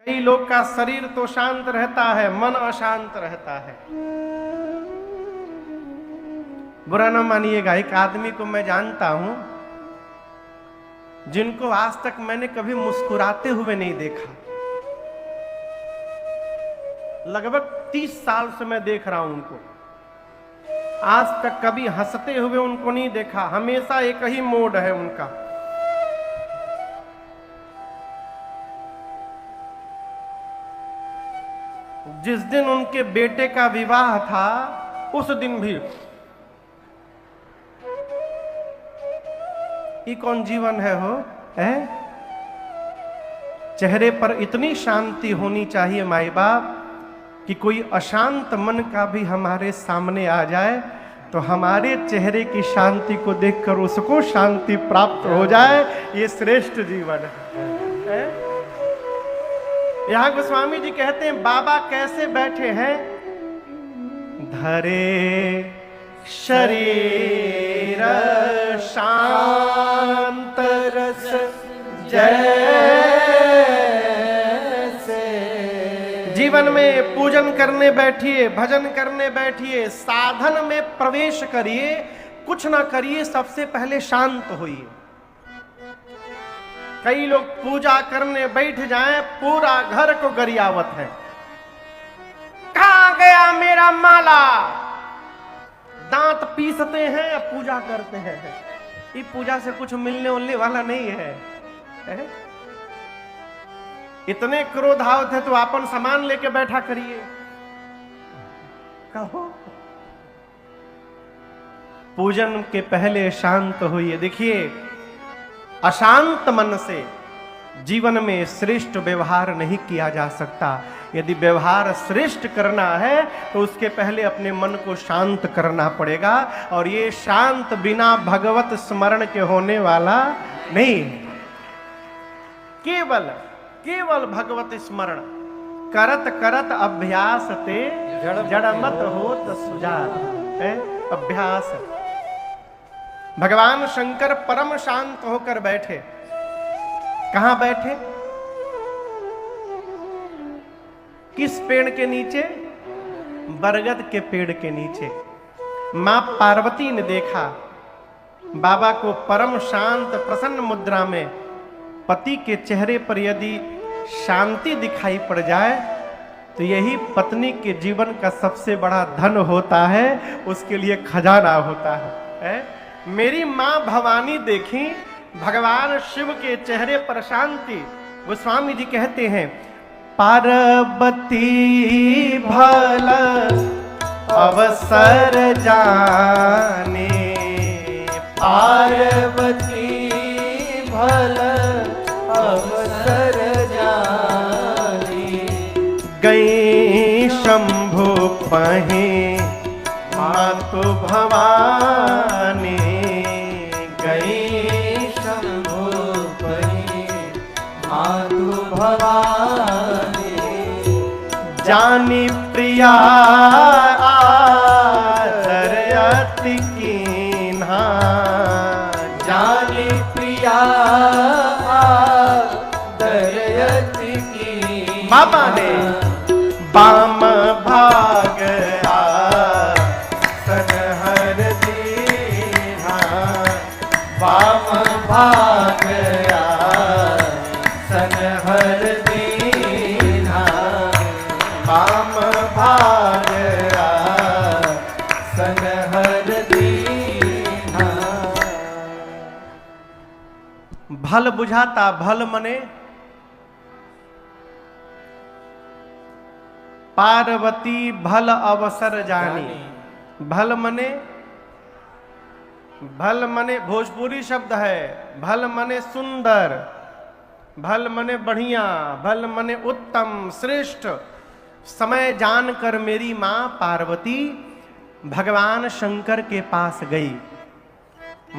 कई लोग का शरीर तो शांत रहता है, मन अशांत रहता है। बुरा न मानिएगा, एक आदमी को मैं जानता हूं जिनको आज तक मैंने कभी मुस्कुराते हुए नहीं देखा। लगभग 30 साल से मैं देख रहा हूं उनको, आज तक कभी हंसते हुए उनको नहीं देखा। हमेशा एक ही मोड है उनका। जिस दिन उनके बेटे का विवाह था उस दिन भी ये कौन जीवन है हो है? चेहरे पर इतनी शांति होनी चाहिए माई बाप कि कोई अशांत मन का भी हमारे सामने आ जाए तो हमारे चेहरे की शांति को देखकर उसको शांति प्राप्त हो जाए। ये श्रेष्ठ जीवन है। यहां गोस्वामी जी कहते हैं बाबा कैसे बैठे हैं? धरे शरीर शांत रस जैसे। जीवन में पूजन करने बैठिए, भजन करने बैठिए, साधन में प्रवेश करिए, कुछ ना करिए, सबसे पहले शांत होइए। कई लोग पूजा करने बैठ जाएं, पूरा घर को गरियावत है। कहां गया मेरा माला? दांत पीसते हैं, पूजा करते हैं। ये पूजा से कुछ मिलने उलने वाला नहीं है। इतने क्रोधावत है तो अपन सामान लेके बैठा करिए। कहो पूजन के पहले शांत होइए। देखिए, अशांत मन से जीवन में श्रेष्ठ व्यवहार नहीं किया जा सकता। यदि व्यवहार श्रेष्ठ करना है तो उसके पहले अपने मन को शांत करना पड़ेगा, और ये शांत बिना भगवत स्मरण के होने वाला नहीं। केवल भगवत स्मरण करत करत अभ्यास ते जड़मत होत सुजात। अभ्यास। भगवान शंकर परम शांत होकर बैठे। कहां बैठे? किस पेड़ के नीचे? बरगद के पेड़ के नीचे। मां पार्वती ने देखा बाबा को परम शांत प्रसन्न मुद्रा में। पति के चेहरे पर यदि शांति दिखाई पड़ जाए तो यही पत्नी के जीवन का सबसे बड़ा धन होता है, उसके लिए खजाना होता है। मेरी मां भवानी देखी भगवान शिव के चेहरे पर शांति। गोस्वामी जी कहते हैं पार्वती भल अवसर जाने, पार्वती भल अवसर जाने। गई शंभु पहे मातु भवानी। गई शंभु पहे मातु भवानी। जानी प्रिया आदर अति कीन्हा। जानी प्रिया आदर अति कीन्हा। बाबा ने बाम भाग आसन हर दीन्हा। वाम भाग आसन हर दीन्हा। बाम भाग आसन हर दीन्हा। भल बुझाता। भल मने पार्वती भल अवसर जानी। भल मने भोजपुरी शब्द है। भल मने सुंदर, भल मने बढ़िया, भल मने उत्तम श्रेष्ठ। समय जानकर मेरी मां पार्वती भगवान शंकर के पास गई।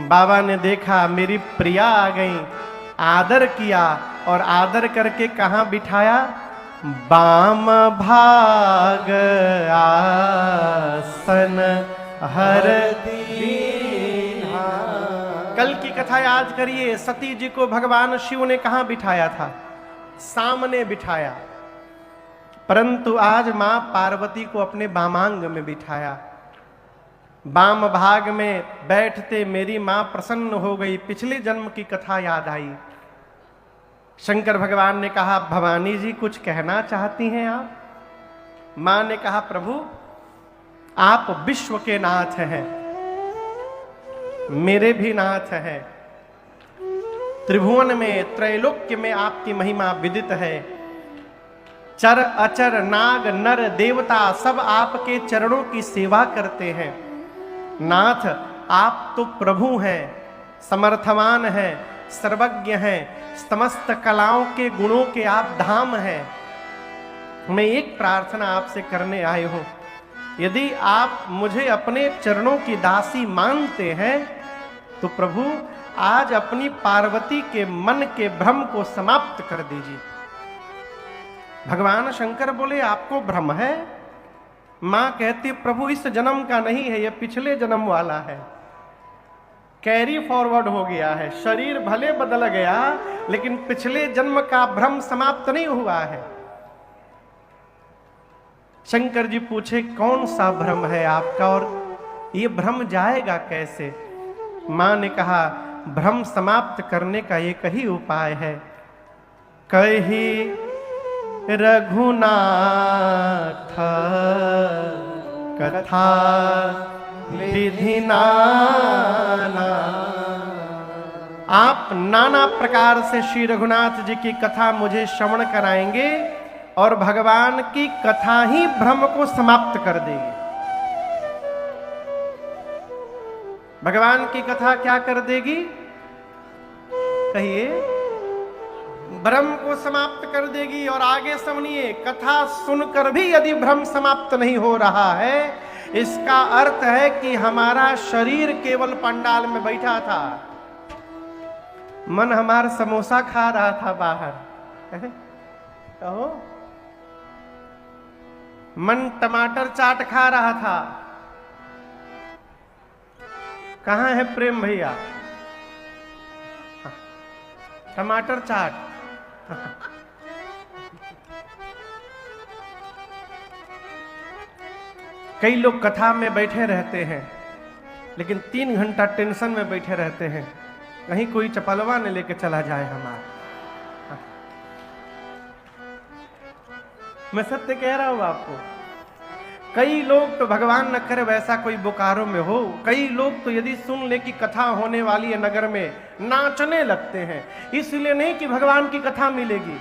बाबा ने देखा मेरी प्रिया आ गई, आदर किया, और आदर करके कहां बिठाया? बाम भाग आसन हर दीन्हा। कल की कथा याद करिए, सती जी को भगवान शिव ने कहां बिठाया था? सामने बिठाया। परंतु आज मां पार्वती को अपने वामांग में बिठाया। वाम भाग में बैठते मेरी मां प्रसन्न हो गई, पिछले जन्म की कथा याद आई। शंकर भगवान ने कहा, भवानी जी कुछ कहना चाहती हैं आप? मां ने कहा, प्रभु आप विश्व के नाथ हैं, मेरे भी नाथ हैं। त्रिभुवन में त्रैलोक्य में आपकी महिमा विदित है। चर अचर नाग नर देवता सब आपके चरणों की सेवा करते हैं। नाथ आप तो प्रभु हैं, समर्थवान हैं, सर्वज्ञ हैं, समस्त कलाओं के गुणों के आप धाम हैं। मैं एक प्रार्थना आपसे करने आए हूं, यदि आप मुझे अपने चरणों की दासी मानते हैं तो प्रभु आज अपनी पार्वती के मन के भ्रम को समाप्त कर दीजिए। भगवान शंकर बोले, आपको भ्रम है? मां कहती, प्रभु इस जन्म का नहीं है, यह पिछले जन्म वाला है, कैरी फॉरवर्ड हो गया है। शरीर भले बदल गया लेकिन पिछले जन्म का भ्रम समाप्त नहीं हुआ है। शंकर जी पूछे, कौन सा भ्रम है आपका और ये भ्रम जाएगा कैसे? मां ने कहा, भ्रम समाप्त करने का एक ही उपाय है। कही रघुनाथ कथा विधि नाना। आप नाना प्रकार से श्री रघुनाथ जी की कथा मुझे श्रवण कराएंगे और भगवान की कथा ही भ्रम को समाप्त कर देगी। भगवान की कथा क्या कर देगी? कहिए। भ्रम को समाप्त कर देगी। और आगे सुनिए, कथा सुनकर भी यदि भ्रम समाप्त नहीं हो रहा है, इसका अर्थ है कि हमारा शरीर केवल पंडाल में बैठा था, मन हमारा समोसा खा रहा था बाहर, कहो मन टमाटर चाट खा रहा था। कहां है प्रेम भैया? टमाटर चाट। कई लोग कथा में बैठे रहते हैं लेकिन 3 घंटा टेंशन में बैठे रहते हैं, कहीं कोई चपलवा न लेके चला जाए हमारा। मैं सत्य कह रहा हूं आपको। कई लोग तो भगवान न करे वैसा कोई बोकारो में हो, कई लोग तो यदि सुन ले कि कथा होने वाली है नगर में, नाचने लगते हैं। इसलिए नहीं कि भगवान की कथा मिलेगी,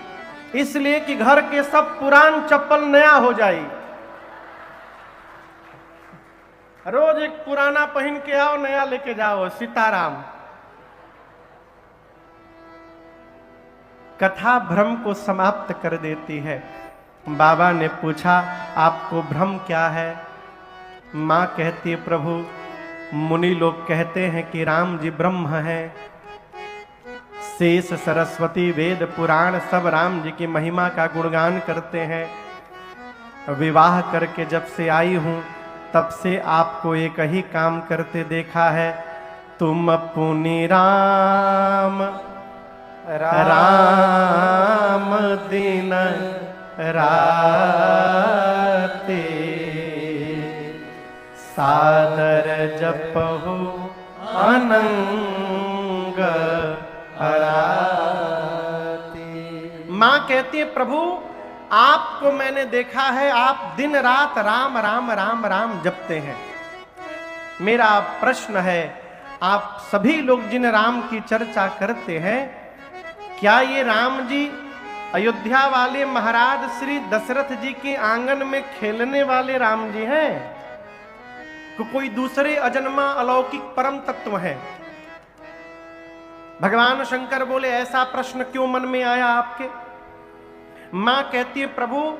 इसलिए कि घर के सब पुरान चप्पल नया हो जाए। रोज एक पुराना पहन के आओ, नया लेके जाओ। सीताराम। कथा भ्रम को समाप्त कर देती है। बाबा ने पूछा, आपको भ्रम क्या है? मां कहती है, प्रभु मुनि लोग कहते हैं कि राम जी ब्रह्म हैं, शेष सरस्वती वेद पुराण सब राम जी की महिमा का गुणगान करते हैं। विवाह करके जब से आई हूं तब से आपको एक ही काम करते देखा है, तुम पुनि राम राम दिन राते सादर जपहु अनंग अराते। मां कहती है, प्रभु आपको मैंने देखा है, आप दिन रात राम राम राम राम जपते हैं। मेरा प्रश्न है, आप सभी लोग जिन राम की चर्चा करते हैं, क्या ये राम जी अयोध्या वाले महाराज श्री दशरथ जी के आंगन में खेलने वाले राम जी हैं, तो कोई दूसरे अजन्मा अलौकिक परम तत्व है? भगवान शंकर बोले, ऐसा प्रश्न क्यों मन में आया आपके? मां कहती है, प्रभु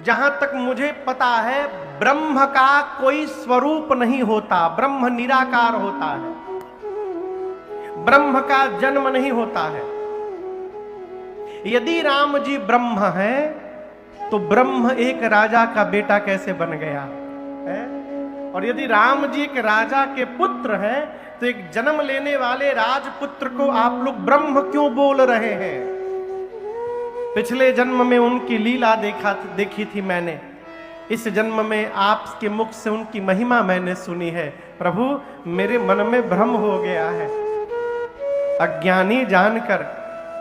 जहां तक मुझे पता है ब्रह्म का कोई स्वरूप नहीं होता, ब्रह्म निराकार होता है, ब्रह्म का जन्म नहीं होता है। यदि राम जी ब्रह्म है तो ब्रह्म एक राजा का बेटा कैसे बन गया है? और यदि राम जी एक राजा के पुत्र हैं तो एक जन्म लेने वाले राजपुत्र को आप लोग ब्रह्म क्यों बोल रहे हैं? पिछले जन्म में उनकी लीला देखी थी मैंने, इस जन्म में आपके मुख से उनकी महिमा मैंने सुनी है। प्रभु मेरे मन में भ्रम हो गया है, अज्ञानी जानकर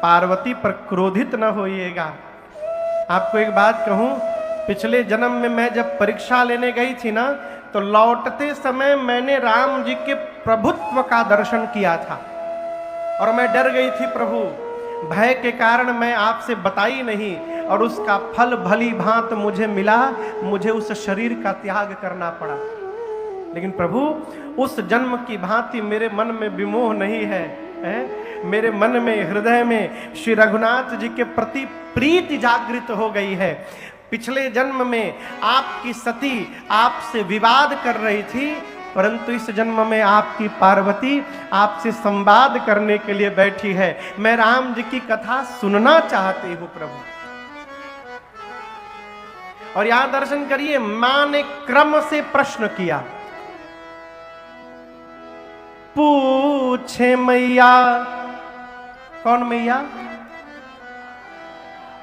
पार्वती पर क्रोधित न होइएगा। आपको एक बात कहूं, पिछले जन्म में मैं जब परीक्षा लेने गई थी ना, तो लौटते समय मैंने राम जी के प्रभुत्व का दर्शन किया था और मैं डर गई थी प्रभु, भय के कारण मैं आपसे बताई नहीं और उसका फल भली भांत मुझे मिला, मुझे उस शरीर का त्याग करना पड़ा। लेकिन प्रभु उस जन्म की भांति मेरे मन में विमोह नहीं है, मेरे मन में हृदय में श्री रघुनाथ जी के प्रति प्रीति जागृत हो गई है। पिछले जन्म में आपकी सती आपसे विवाद कर रही थी, परंतु इस जन्म में आपकी पार्वती आपसे संवाद करने के लिए बैठी है। मैं राम जी की कथा सुनना चाहती हूं प्रभु। और यहां दर्शन करिए, मां ने क्रम से प्रश्न किया, पूछे मैया। कौन मैया?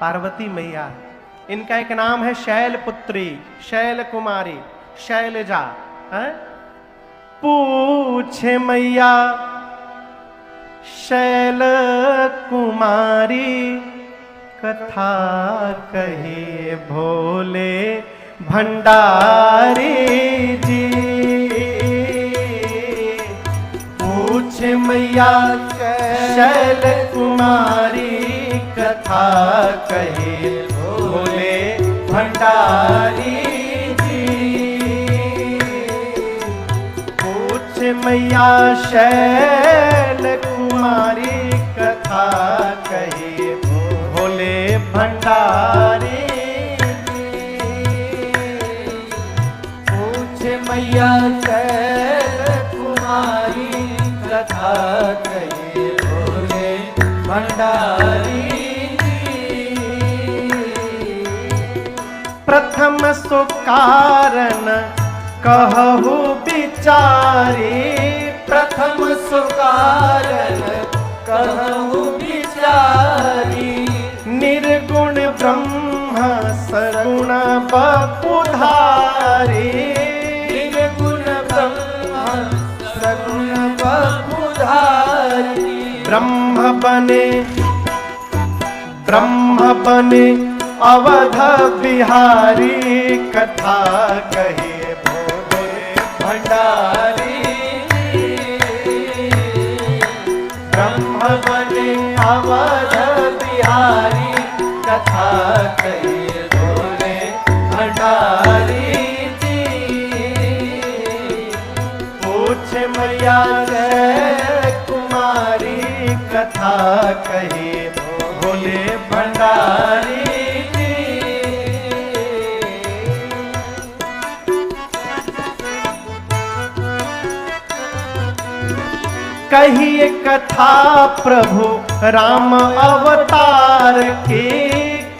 पार्वती मैया। इनका एक नाम है शैलपुत्री, शैल कुमारी, शैलजा है। पूछे मैया शैल कुमारी, कथा कहे भोले भंडारी जी। पूछे मैया शैल कुमारी, कथा कहे भोले भंडारी जी। पूछे मैया शैल कुमारी, कथा कहे भोले भंडारी जी। पूछे मैया शैल कुमारी, कथा कहे भोले भंडारी। प्रथम सो कारण कहु बिचारी, प्रथम सो कारण कहु बिचारी। निर्गुण ब्रह्म सगुण बपुधारी, निर्गुण ब्रह्म सगुण बपुधारी। ब्रह्म बने अवध बिहारी, कथा कहे भोले भंडारी। ब्रह्म बने अवध बिहारी, कथा कहे भोले भंडारी जी। पूछे मैया जय कुमारी, कथा कहे भोले भंडारी। कहिए कथा प्रभु राम अवतार की,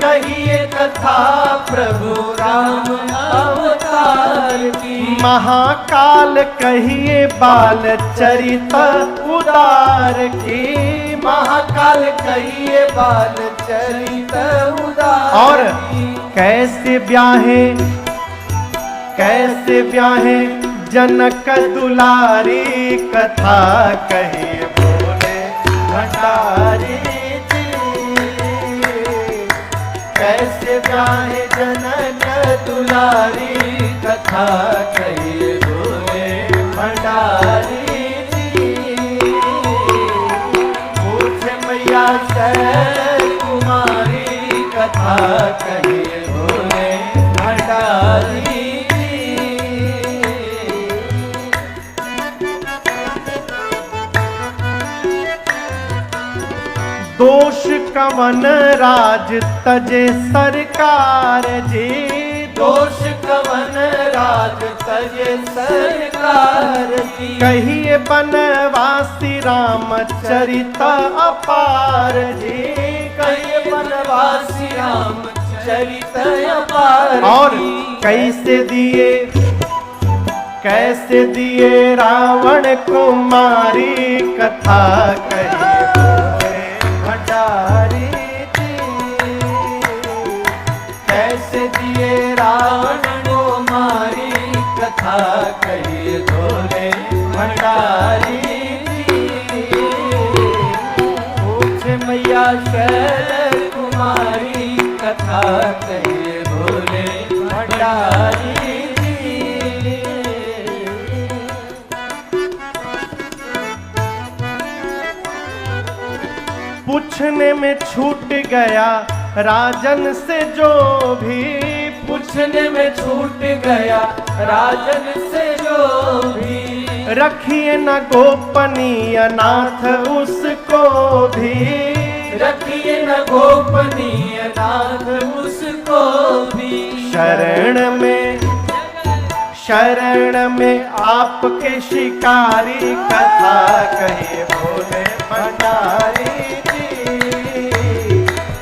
कहिए कथा प्रभु राम अवतार की। महाकाल कहिए बाल चरित उदार की, महाकाल कहिए बाल चरित उदार। और कैसे ब्याहे जनक दुलारी, कथा कहे भोले भंडारी जी। कैसे ब्याहे जनक दुलारी, कथा कहे भोले भंडारी जी। पूछे मैया शैल कुमारी, कथा कहे भोले भंडारी। दोष कवन राज तजे सरकार जी, दोष कवन राज तजे सरकार जी। कहिए बनवासी रामचरित अपार जी, कहिए बनवासी रामचरित अपार। और कैसे दिए रावण को मारी, कथा कहिए भंडारी जी। कैसे दिए रावण को मारी, कथा कहिए भोले भंडारी जी। पूछे मैया शैल कुमारी, कथा कहिए भोले भंडारी जी। पूछने में छूट गया राजन से जो भी, पूछने में छूट गया राजन से जो भी, रखिए न गोपनीय नाथ उसको भी, रखिए न गोपनीय नाथ उसको भी। शरण में आपके शिकारी, कथा कहिए भोले भंडारी जी।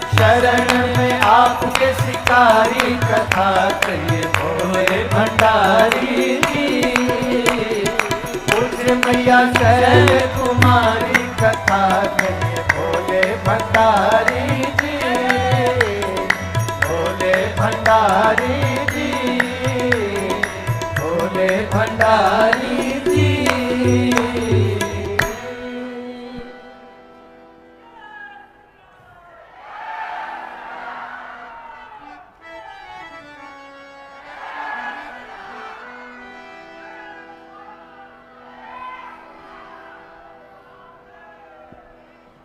शरण में आपके शिकारी, कथा कहिए भोले भंडारी जी। पूछे मैया शैल कुमारी, कथा कहिए भोले भंडारी जी। भोले भंडारी जी, भोले भंडारी जी।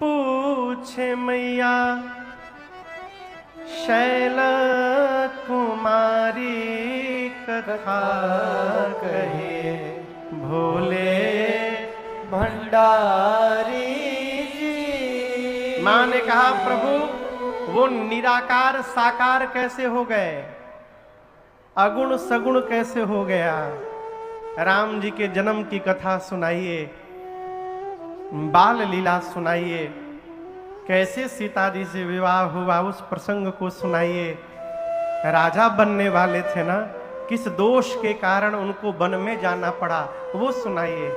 पूछे मैया शैल कुमारी, कथा कहिए भोले भंडारी जी। माँ ने कहा प्रभु वो निराकार साकार कैसे हो गए, अगुण सगुण कैसे हो गया। राम जी के जन्म की कथा सुनाइए, बाल लीला सुनाइए, कैसे सीता जी से विवाह हुआ उस प्रसंग को सुनाइए। राजा बनने वाले थे ना, किस दोष के कारण उनको वन में जाना पड़ा वो सुनाइए।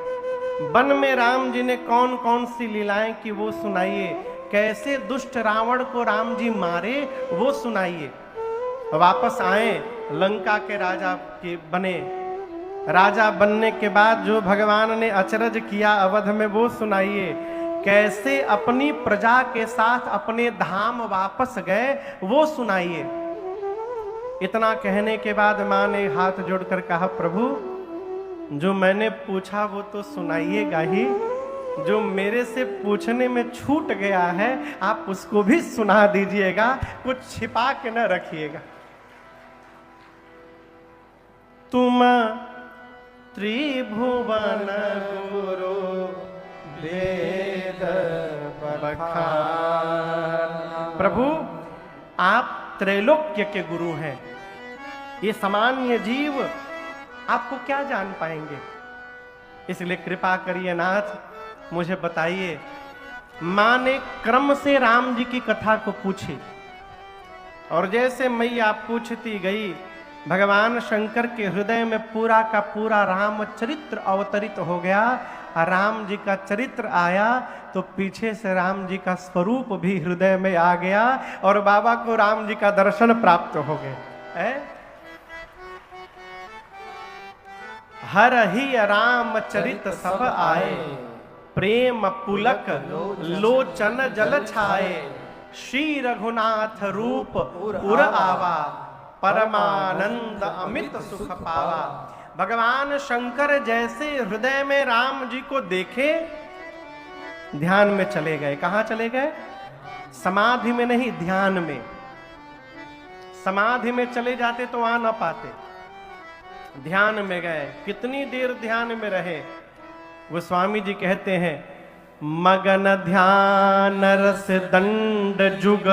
वन में राम जी ने कौन कौन सी लीलाएं की वो सुनाइए। कैसे दुष्ट रावण को राम जी मारे वो सुनाइए। वापस आए लंका के राजा के बने, राजा बनने के बाद जो भगवान ने अचरज किया अवध में वो सुनाइए। कैसे अपनी प्रजा के साथ अपने धाम वापस गए वो सुनाइए। इतना कहने के बाद मां ने हाथ जोड़कर कहा प्रभु जो मैंने पूछा वो तो सुनाइएगा ही, जो मेरे से पूछने में छूट गया है आप उसको भी सुना दीजिएगा, कुछ छिपा के न रखिएगा। तुम त्रिभुवन गुरु वेद बखान। प्रभु आप त्रैलोक्य के गुरु हैं, ये सामान्य जीव आपको क्या जान पाएंगे, इसलिए कृपा करिए नाथ मुझे बताइए। मां ने क्रम से राम जी की कथा को पूछी और जैसे मैया पूछती गई भगवान शंकर के हृदय में पूरा का पूरा राम चरित्र अवतरित हो गया। राम जी का चरित्र आया तो पीछे से राम जी का स्वरूप भी हृदय में आ गया और बाबा को राम जी का दर्शन प्राप्त हो गए। हर ही राम चरित सब आए, प्रेम पुलक लोचन जल छाए, श्री रघुनाथ रूप उर आवा, परमानंद अमित सुख पावा। भगवान शंकर जैसे हृदय में राम जी को देखे ध्यान में चले गए। कहां चले गए? समाधि में नहीं, ध्यान में। समाधि में चले जाते तो आ ना पाते, ध्यान में गए। कितनी देर ध्यान में रहे? गोस्वामी जी कहते हैं मगन ध्यान रस दंड जुग,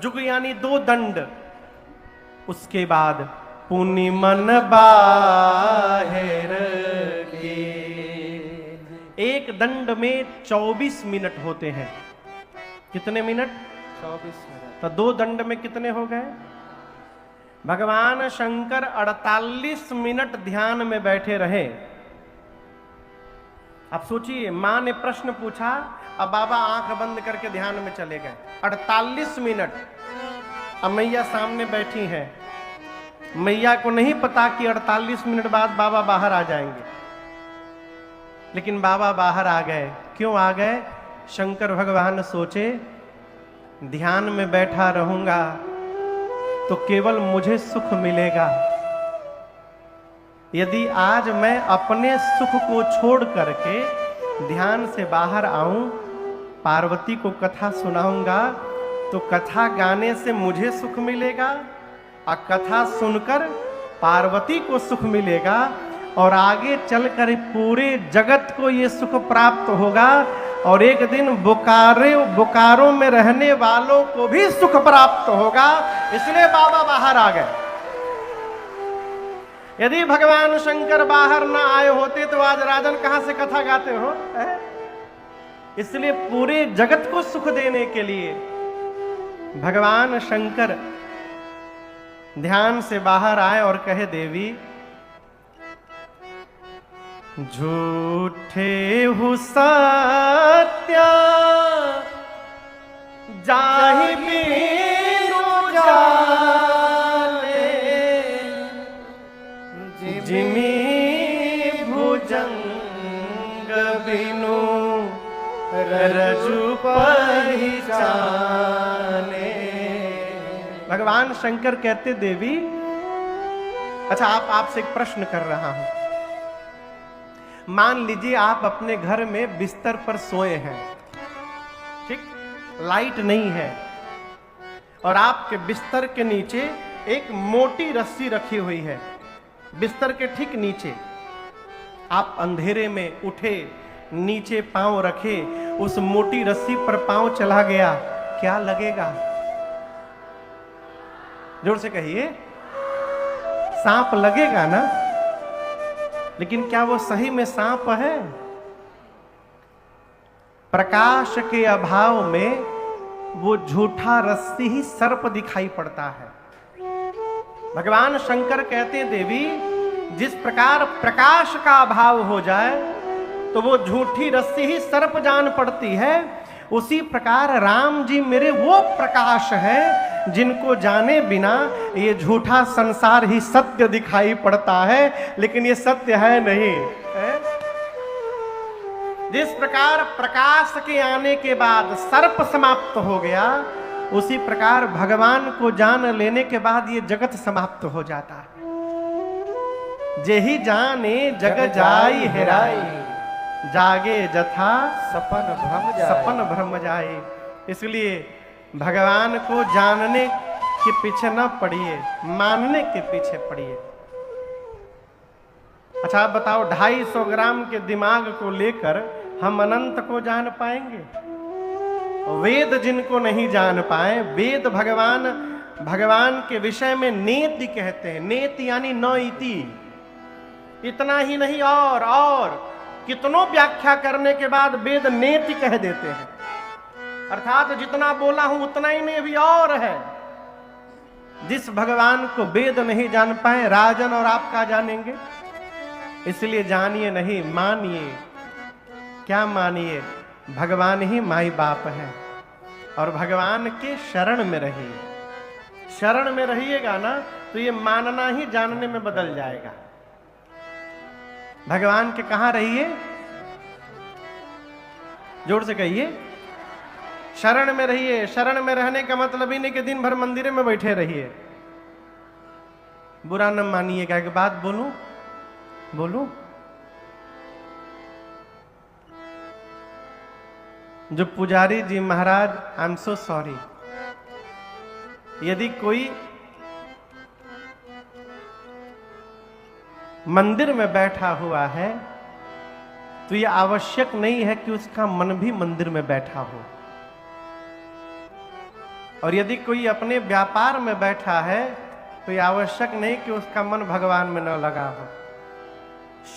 जुग यानी 2 दंड। उसके बाद पुनि मन बाहिर की। एक दंड में 24 मिनट होते हैं। कितने मिनट? 24 मिनट। तो 2 दंड में कितने हो गए? भगवान शंकर 48 मिनट ध्यान में बैठे रहे। अब सोचिए, मां ने प्रश्न पूछा, अब बाबा आंख बंद करके ध्यान में चले गए 48 मिनट। अब मैया सामने बैठी हैं, मैया को नहीं पता कि 48 मिनट बाद बाबा बाहर आ जाएंगे, लेकिन बाबा बाहर आ गए। क्यों आ गए? शंकर भगवान सोचे ध्यान में बैठा रहूंगा तो केवल मुझे सुख मिलेगा, यदि आज मैं अपने सुख को छोड़ करके ध्यान से बाहर आऊं, पार्वती को कथा सुनाऊंगा, तो कथा गाने से मुझे सुख मिलेगा और कथा सुनकर पार्वती को सुख मिलेगा, और आगे चलकर पूरे जगत को ये सुख प्राप्त होगा, और एक दिन बोकारो में रहने वालों को भी सुख प्राप्त होगा। इसलिए बाबा बाहर आ गए। यदि भगवान शंकर बाहर ना आए होते तो आज राजन कहां से कथा गाते हो? इसलिए पूरे जगत को सुख देने के लिए भगवान शंकर ध्यान से बाहर आए और कहे, देवी झूठे हु सत्या जाहि बिनु जाने, जिमी भुजंग बिनु रजु पहचाने। भगवान शंकर कहते, देवी अच्छा आपसे एक प्रश्न कर रहा हूं। मान लीजिए आप अपने घर में बिस्तर पर सोए हैं, ठीक, लाइट नहीं है, और आपके बिस्तर के नीचे एक मोटी रस्सी रखी हुई है। बिस्तर के ठीक नीचे आप अंधेरे में उठे, नीचे पांव रखे, उस मोटी रस्सी पर पांव चला गया, क्या लगेगा? जोर से कहिए। सांप लगेगा ना? लेकिन क्या वो सही में सांप है? प्रकाश के अभाव में वो झूठा रस्सी ही सर्प दिखाई पड़ता है। भगवान शंकर कहते हैं, देवी जिस प्रकार प्रकाश का अभाव हो जाए तो वो झूठी रस्सी ही सर्प जान पड़ती है, उसी प्रकार राम जी मेरे वो प्रकाश है जिनको जाने बिना ये झूठा संसार ही सत्य दिखाई पड़ता है, लेकिन ये सत्य है नहीं है? जिस प्रकार प्रकाश के आने के बाद सर्प समाप्त हो गया, उसी प्रकार भगवान को जान लेने के बाद ये जगत समाप्त हो जाता है। जेहि जाने जग जाई हेराई, जागे जथा सपन भ्रम जाए। इसलिए भगवान को जानने के पीछे न पड़िए, मानने के पीछे पड़िए। अच्छा आप बताओ, 250 ग्राम के दिमाग को लेकर हम अनंत को जान पाएंगे? वेद जिनको नहीं जान पाए, वेद भगवान के विषय में नेति कहते हैं। नेति यानी न इति, इतना ही नहीं और कितनों व्याख्या करने के बाद वेद नेति कह देते हैं, अर्थात जितना बोला हूं उतना ही नहीं, अभी और है। जिस भगवान को वेद नहीं जान पाए, राजन और आप क्या जानेंगे? इसलिए जानिए नहीं, मानिए। क्या मानिए? भगवान ही माई बाप है, और भगवान के शरण में रहिए। शरण में रहिएगा ना तो ये मानना ही जानने में बदल जाएगा। भगवान के कहां रहिए? जोर से कहिए, शरण में रहिए। शरण में रहने का मतलब ही नहीं कि दिन भर मंदिर में बैठे रहिए। बुरा न मानिएगा, एक बात बोलूं? जो पुजारी जी महाराज, आई एम सो सॉरी, यदि कोई मंदिर में बैठा हुआ है तो यह आवश्यक नहीं है कि उसका मन भी मंदिर में बैठा हो। और यदि कोई अपने व्यापार में बैठा है तो यह आवश्यक नहीं कि उसका मन भगवान में न लगा हो।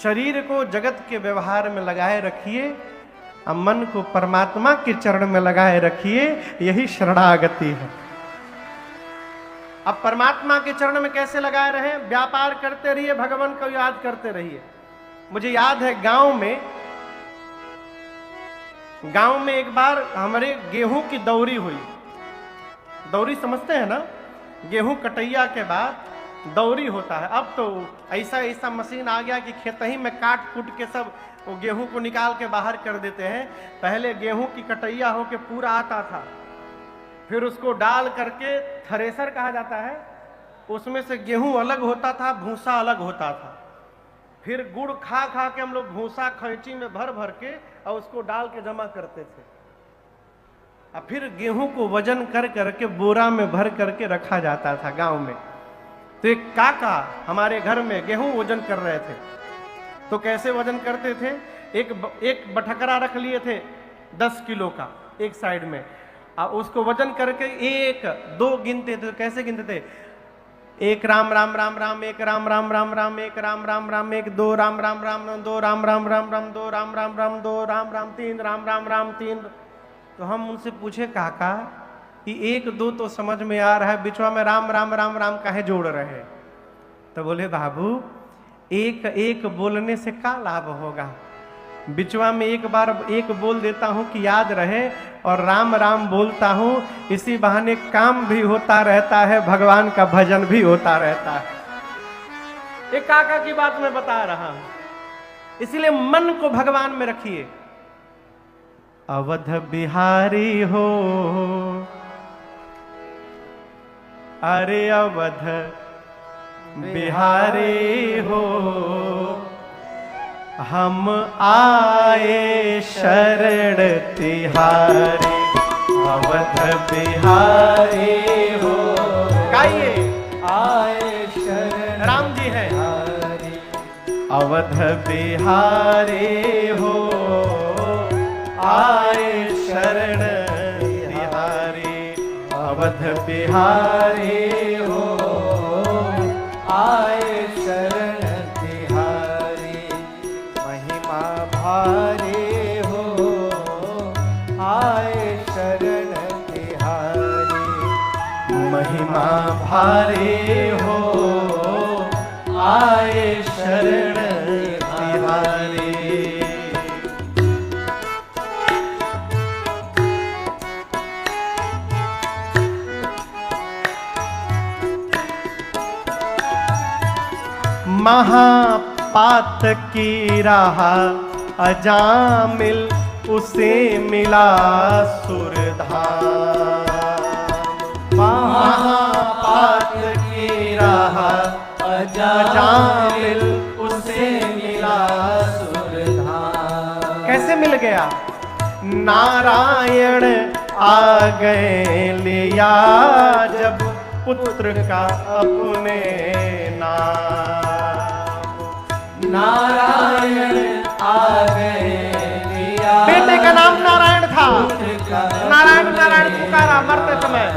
शरीर को जगत के व्यवहार में लगाए रखिए, और मन को परमात्मा के चरण में लगाए रखिए। यही शरणागति है। अब परमात्मा के चरण में कैसे लगाए रहे? व्यापार करते रहिए, भगवान को याद करते रहिए। मुझे याद है गांव में एक बार हमारे गेहूं की दौरी हुई। दौरी समझते हैं ना? गेहूं कटैया के बाद दौरी होता है। अब तो ऐसा ऐसा मशीन आ गया कि खेत ही में काट कूट के सब वो गेहूं को निकाल के बाहर कर देते हैं। पहले गेहूं की कटैया होके पूरा आता था, फिर उसको डाल करके थ्रेसर कहा जाता है, उसमें से गेहूं अलग होता था, भूसा अलग होता था। फिर गुड़ खा खा के हम लोग भूसा खैंची में भर भर के और उसको डाल के जमा करते थे। और फिर गेहूं को वजन कर करके बोरा में भर करके रखा जाता था गांव में। तो एक काका हमारे घर में गेहूं वजन कर रहे थे। तो कैसे वजन करते थे? एक बटखरा रख लिए थे 10 किलो का एक साइड में, और उसको वजन करके 1 2 गिनते थे। तो कैसे गिनते थे? 1 राम राम राम राम, 1 राम राम राम राम, 1 राम राम राम 1, 2 राम राम राम 2 राम राम राम राम, 2 राम राम राम 2 राम राम 3 राम राम राम 3। तो हम उनसे पूछे, काका कि 1 2 तो समझ में आ रहा है, बिचवा में राम राम राम राम काहे जोड़ रहे? तो बोले, बाबू 1 1 बोलने से क्या लाभ होगा? बिचवा में एक बार 1 बोल देता हूं कि याद रहे, और राम राम बोलता हूं, इसी बहाने काम भी होता रहता है, भगवान का भजन भी होता रहता है। एक काका की बात मैं बता रहा हूं, इसलिए मन को भगवान में रखिए। अवध बिहारी हो, अरे अवध बिहारी हो, हम आए शरण तिहारी। अवध बिहारी हो, गाइए, आए शरण राम जी हैं। तिहारी। अवध बिहारी हो, आए शरण तिहारी। अवध बिहारी हो, आए शरण तिहारी। महिमा भारी हो, आए शरण तिहारी। महिमा भारी हो, आए शरण तिहारी। महापात की राह अजामिल, उसे मिला सुरधाम। महापात की राह अजामिल, उसे मिला सुरधाम। कैसे मिल गया? नारायण आ गए लिया जब पुत्र का अपने नाम। नारायण आ गए लिया, बेटे का नाम नारायण था। नारायण नारायण नारायण पुकारा मरते समय।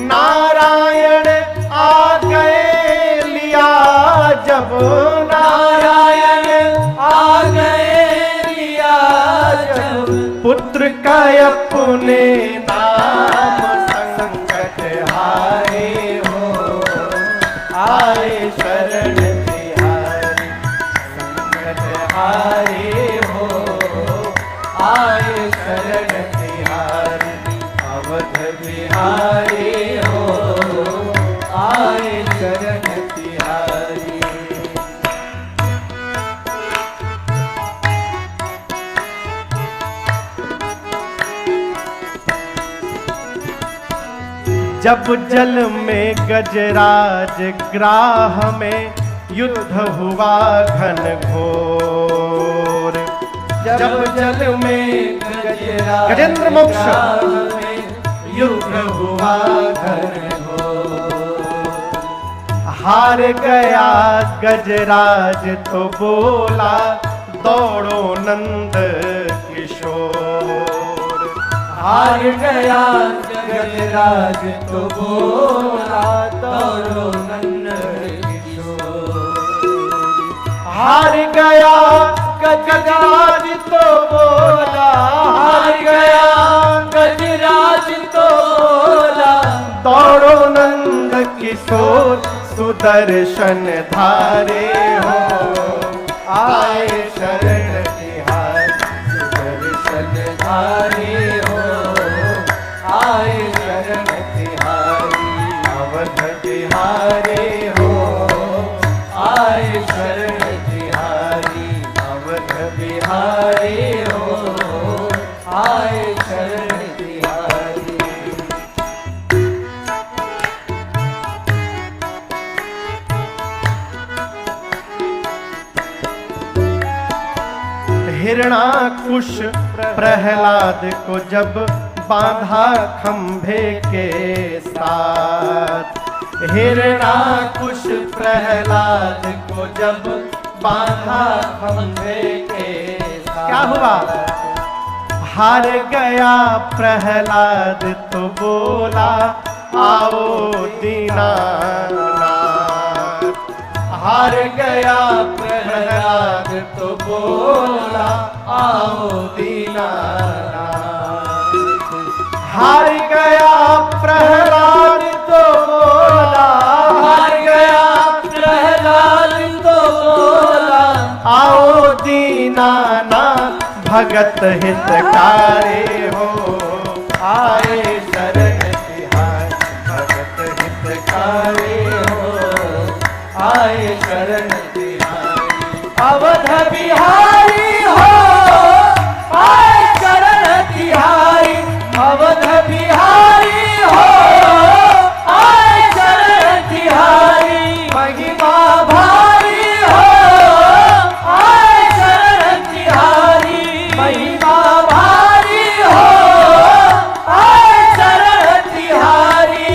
नारायण आ गए लिया जब, नारायण आ गए लिया जब, पुत्र का अपने नाम। संकट हारे हो, आए शरण तिहारी। संकट हारे हो, आए शरण तिहारी। अवध बिहारी हो, आए शरण तिहारी। जब जल में गजराज ग्राह में, युद्ध हुआ घन घोर। जब जल में गजराज गजेंद्र मोक्ष में, युद्ध हुआ घन घोर। हार गया गजराज तो बोला, दौड़ो नंद किशोर। हार गया गजराज तो बोला, दौड़ो नंद किशोर। हार गया गजराज तो बोला, हार गया गजराज तो बोला, दौड़ो नंद किशोर। सुदर्शन धारे हो, आए शरण तिहारी। सुदर्शन धारे हो, आए शरण तिहारी। बिहारी हो आए शरण तिहारी, अवध बिहारी हो आए शरण तिहारी। हिरणाकुश प्रहलाद को जब बांधा खंभे के साथ, हिरणाकुश प्रहलाद को जब बांधा खंभे के साथ, क्या हुआ? हार गया प्रहलाद तो बोला आओ दीनानाथ। हार गया प्रहलाद तो बोला आओ दीनानाथ। हार गया प्रहलाद तो बोला, हार गया प्रहलाद तो बोला आओ दीनानाथ। भगत हितकारी हो आए शरण तिहारी, भगत हितकारी हो आए शरण तिहारी, अवध बिहारी हो आए शरण तिहारी, अवध बिहारी हो आए शरण तिहारी, महिमा भारी हो आए शरण तिहारी, महिमा भारी हो आए शरण तिहारी।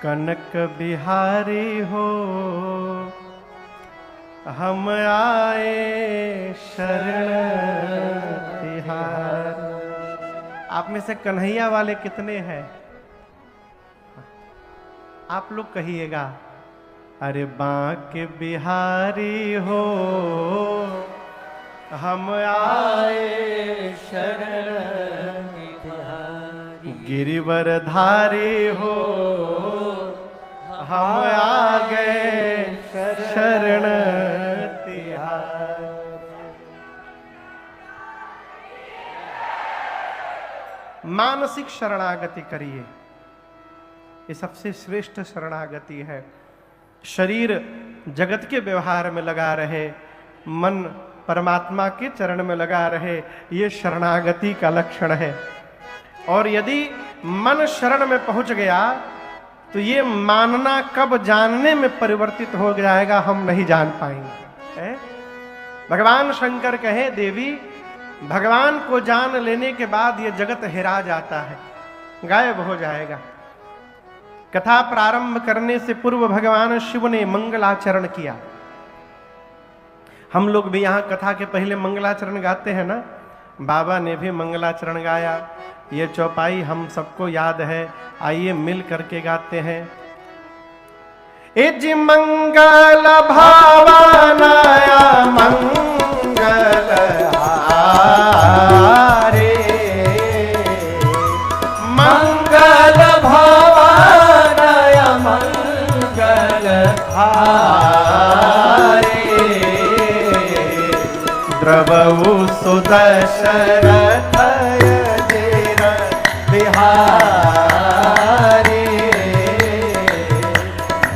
कनक बिहारी हो हम आए शरण तिहारी। आप में से कन्हैया वाले कितने हैं? आप लोग कहिएगा। अरे बांके बिहारी हो हम आए शरण तिहारी, गिरिवरधारी हो हम आ गए शरण तिहारी। मानसिक शरणागति करिए, ये सबसे श्रेष्ठ शरणागति है। शरीर जगत के व्यवहार में लगा रहे, मन परमात्मा के चरण में लगा रहे, ये शरणागति का लक्षण है। और यदि मन शरण में पहुंच गया तो ये मानना कब जानने में परिवर्तित हो जाएगा हम नहीं जान पाएंगे। भगवान शंकर कहे देवी भगवान को जान लेने के बाद ये जगत हिरा जाता है, गायब हो जाएगा। कथा प्रारंभ करने से पूर्व भगवान शिव ने मंगलाचरण किया। हम लोग भी यहाँ कथा के पहले मंगलाचरण गाते हैं ना, बाबा ने भी मंगलाचरण गाया। ये चौपाई हम सबको याद है, आइए मिल करके गाते हैं। इज मंगल भावनाया मंगल हारे, मंगल भावनाया मंगल हारे, द्रवऊ सुदशरथ बिहारी,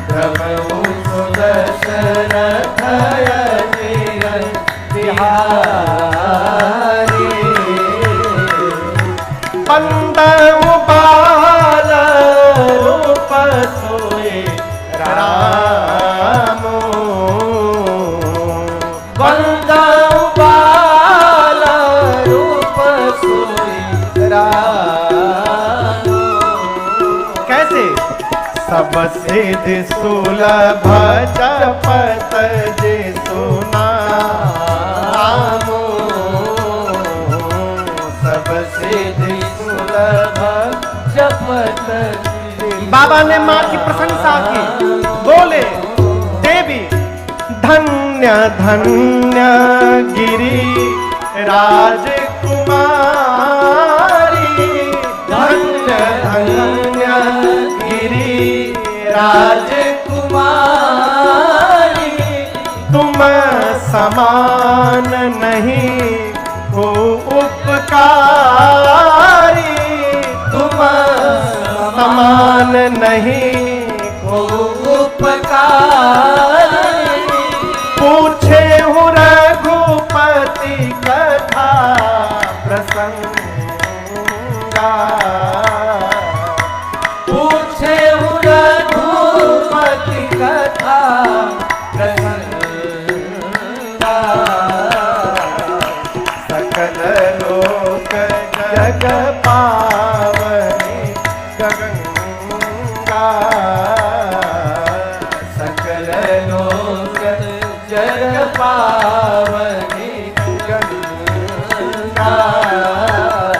द्रवऊ सुदशरथ बिहारी, बंदऊ बाल रूप सोए राम, बंदऊ बाल रूप सोए राम। कैसे? सब सिद्ध सुलभ जपत जे सुनाम, सब सिद्ध सुलभ जपत। बाबा ने मां की प्रशंसा की, बोले देवी धन्य धन्य गिरी राजकुमारी, धन्य धन्य गिरी राजकुमारी, तुम समान नहीं को उपकारी, तुम समान नहीं को उपकार